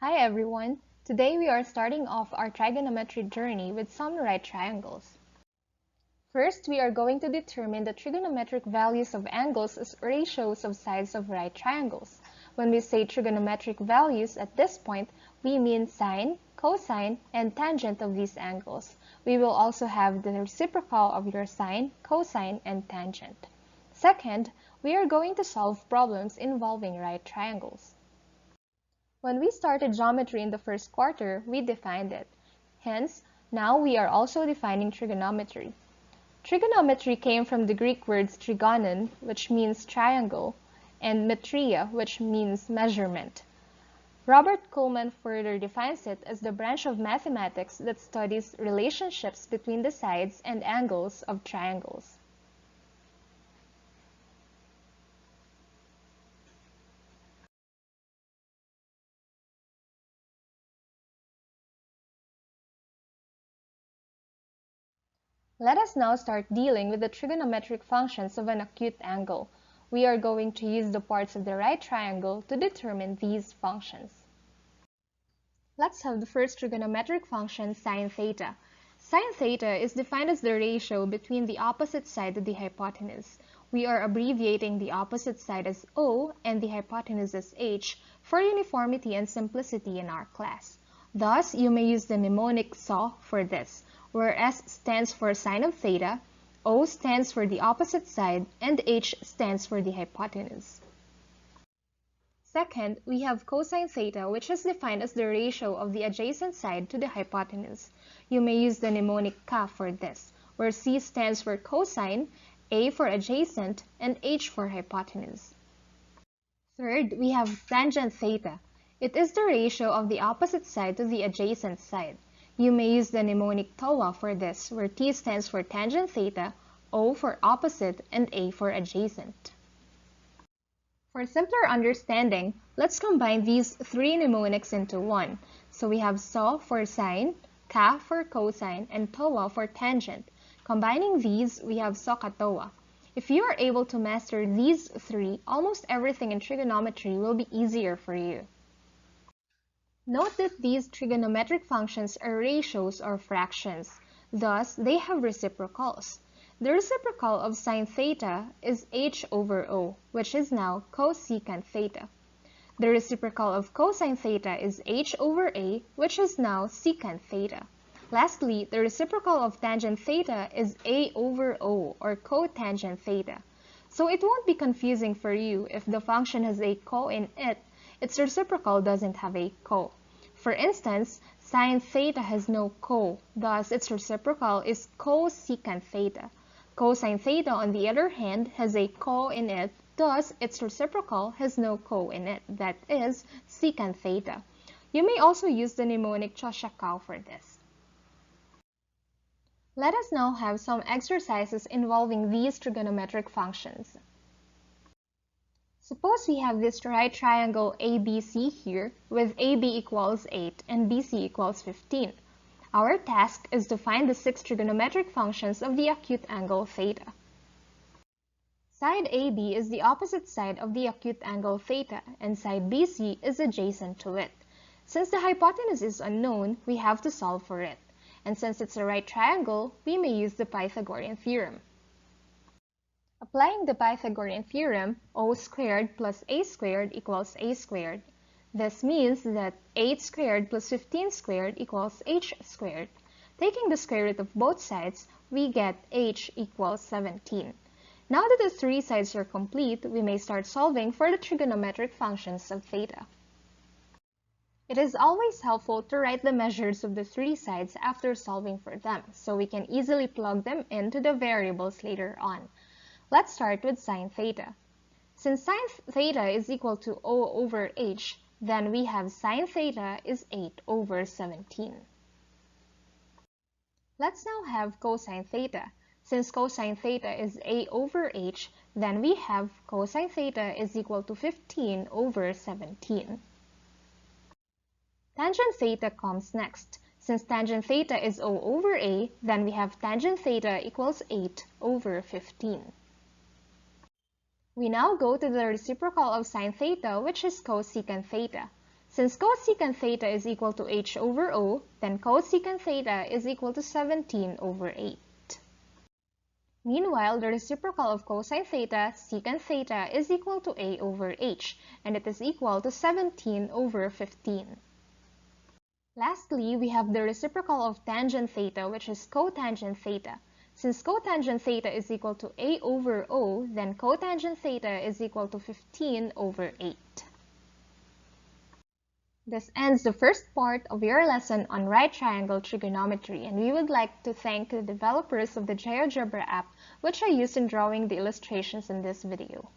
Hi everyone! Today we are starting off our trigonometry journey with some right triangles. First, we are going to determine the trigonometric values of angles as ratios of sides of right triangles. When we say trigonometric values at this point, we mean sine, cosine, and tangent of these angles. We will also have the reciprocal of your sine, cosine, and tangent. Second, we are going to solve problems involving right triangles. When we started geometry in the first quarter, we defined it. Hence, now we are also defining trigonometry. Trigonometry came from the Greek words trigonon, which means triangle, and metria, which means measurement. Robert Kuhlmann further defines it as the branch of mathematics that studies relationships between the sides and angles of triangles. Let us now start dealing with the trigonometric functions of an acute angle. We are going to use the parts of the right triangle to determine these functions. Let's have the first trigonometric function, sine theta. Sine theta is defined as the ratio between the opposite side of the hypotenuse. We are abbreviating the opposite side as O and the hypotenuse as H for uniformity and simplicity in our class. Thus, you may use the mnemonic SAW for this, where S stands for sine of theta, O stands for the opposite side, and H stands for the hypotenuse. Second, we have cosine theta, which is defined as the ratio of the adjacent side to the hypotenuse. You may use the mnemonic K for this, where C stands for cosine, A for adjacent, and H for hypotenuse. Third, we have tangent theta. It is the ratio of the opposite side to the adjacent side. You may use the mnemonic TOA for this, where T stands for tangent theta, O for opposite, and A for adjacent. For simpler understanding, let's combine these three mnemonics into one. So we have SAW for sine, K for cosine, and TOA for tangent. Combining these, we have SOHCAHTOA. If you are able to master these three, almost everything in trigonometry will be easier for you. Note that these trigonometric functions are ratios or fractions. Thus, they have reciprocals. The reciprocal of sine theta is h over O, which is now cosecant theta. The reciprocal of cosine theta is h over A, which is now secant theta. Lastly, the reciprocal of tangent theta is A over O, or cotangent theta. So it won't be confusing for you if the function has a co in it, its reciprocal doesn't have a co. For instance, sine theta has no co, thus its reciprocal is cosecant theta. Cosine theta, on the other hand, has a co in it, thus its reciprocal has no co in it, that is, secant theta. You may also use the mnemonic CHOSHAKAW for this. Let us now have some exercises involving these trigonometric functions. Suppose we have this right triangle ABC here, with AB equals 8 and BC equals 15. Our task is to find the 6 trigonometric functions of the acute angle theta. Side AB is the opposite side of the acute angle theta, and side BC is adjacent to it. Since the hypotenuse is unknown, we have to solve for it. And since it's a right triangle, we may use the Pythagorean theorem. Applying the Pythagorean theorem, O squared plus A squared equals A squared. This means that 8 squared plus 15 squared equals h squared. Taking the square root of both sides, we get h equals 17. Now that the three sides are complete, we may start solving for the trigonometric functions of theta. It is always helpful to write the measures of the three sides after solving for them, so we can easily plug them into the variables later on. Let's start with sine theta. Since sine theta is equal to O over h, then we have sine theta is 8 over 17. Let's now have cosine theta. Since cosine theta is A over h, then we have cosine theta is equal to 15 over 17. Tangent theta comes next. Since tangent theta is O over A, then we have tangent theta equals 8 over 15. We now go to the reciprocal of sine theta, which is cosecant theta. Since cosecant theta is equal to h over O, then cosecant theta is equal to 17 over 8. Meanwhile, the reciprocal of cosine theta, secant theta, is equal to a over h, and it is equal to 17 over 15. Lastly, we have the reciprocal of tangent theta, which is cotangent theta. Since cotangent theta is equal to a over O, then cotangent theta is equal to 15 over 8. This ends the first part of your lesson on right triangle trigonometry, and we would like to thank the developers of the GeoGebra app, which I used in drawing the illustrations in this video.